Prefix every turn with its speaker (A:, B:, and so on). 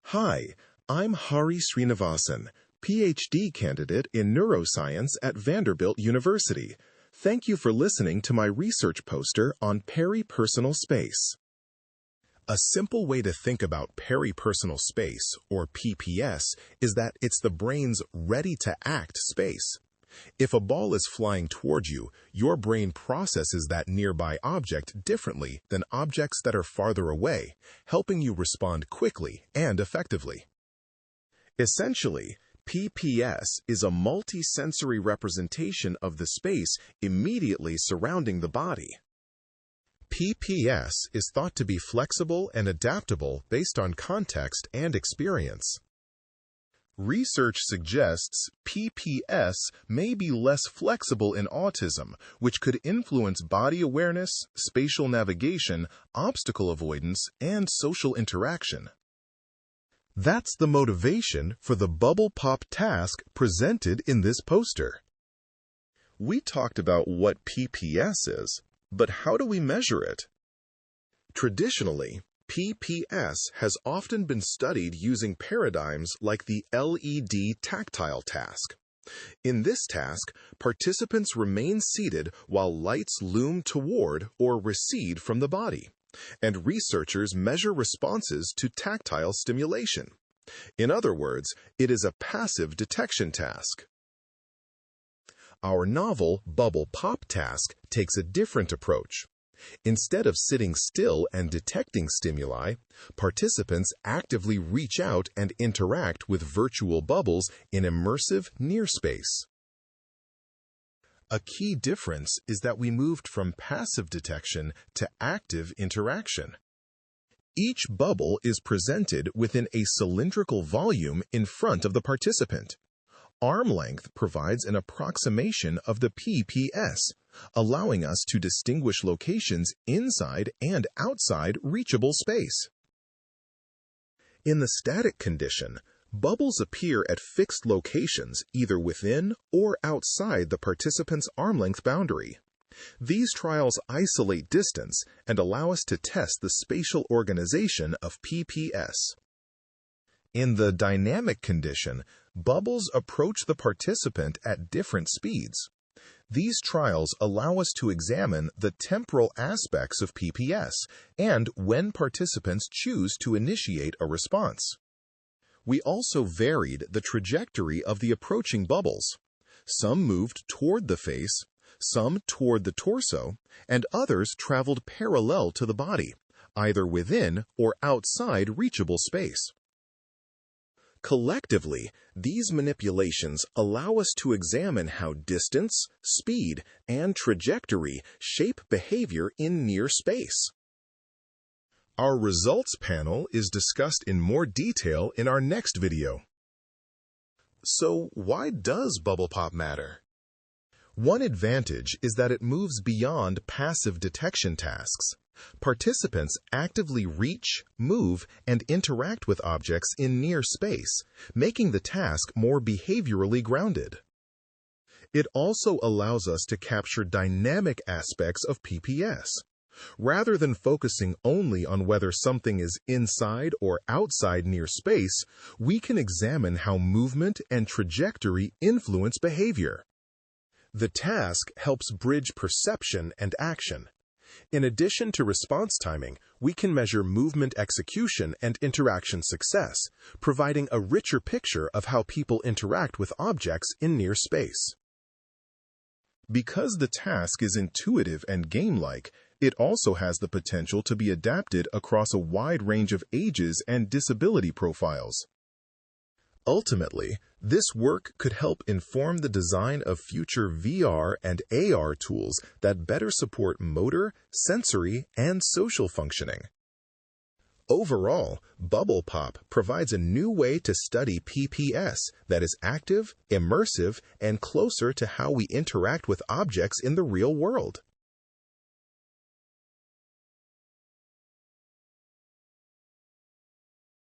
A: Hi, I'm Hari Srinivasan, PhD candidate in neuroscience at Vanderbilt University. Thank you for listening to my research poster on peripersonal space. A simple way to think about peripersonal space, or PPS, is that it's the brain's ready-to-act space. If a ball is flying toward you, your brain processes that nearby object differently than objects that are farther away, helping you respond quickly and effectively. Essentially, PPS is a multi-sensory representation of the space immediately surrounding the body. PPS is thought to be flexible and adaptable based on context and experience. Research suggests PPS may be less flexible in autism, which could influence body awareness, spatial navigation, obstacle avoidance, and social interaction. That's the motivation for the bubble pop task presented in this poster. We talked about what PPS is, but how do we measure it? Traditionally, PPS has often been studied using paradigms like the LED tactile task. In this task, participants remain seated while lights loom toward or recede from the body, and researchers measure responses to tactile stimulation. In other words, it is a passive detection task. Our novel bubble pop task takes a different approach. Instead of sitting still and detecting stimuli, participants actively reach out and interact with virtual bubbles in immersive near space. A key difference is that we moved from passive detection to active interaction. Each bubble is presented within a cylindrical volume in front of the participant. Arm length provides an approximation of the PPS, allowing us to distinguish locations inside and outside reachable space. In the static condition, bubbles appear at fixed locations either within or outside the participant's arm length boundary. These trials isolate distance and allow us to test the spatial organization of PPS. In the dynamic condition, bubbles approach the participant at different speeds. These trials allow us to examine the temporal aspects of PPS and when participants choose to initiate a response. We also varied the trajectory of the approaching bubbles. Some moved toward the face, some toward the torso, and others traveled parallel to the body, either within or outside reachable space. Collectively, these manipulations allow us to examine how distance, speed, and trajectory shape behavior in near space. Our results panel is discussed in more detail in our next video. So, why does bubble pop matter? One advantage is that it moves beyond passive detection tasks. Participants actively reach, move, and interact with objects in near space, making the task more behaviorally grounded. It also allows us to capture dynamic aspects of PPS. Rather than focusing only on whether something is inside or outside near space, we can examine how movement and trajectory influence behavior. The task helps bridge perception and action. In addition to response timing, we can measure movement execution and interaction success, providing a richer picture of how people interact with objects in near space. Because the task is intuitive and game-like, it also has the potential to be adapted across a wide range of ages and disability profiles. Ultimately, this work could help inform the design of future VR and AR tools that better support motor, sensory, and social functioning. Overall, bubble pop provides a new way to study PPS that is active, immersive, and closer to how we interact with objects in the real world.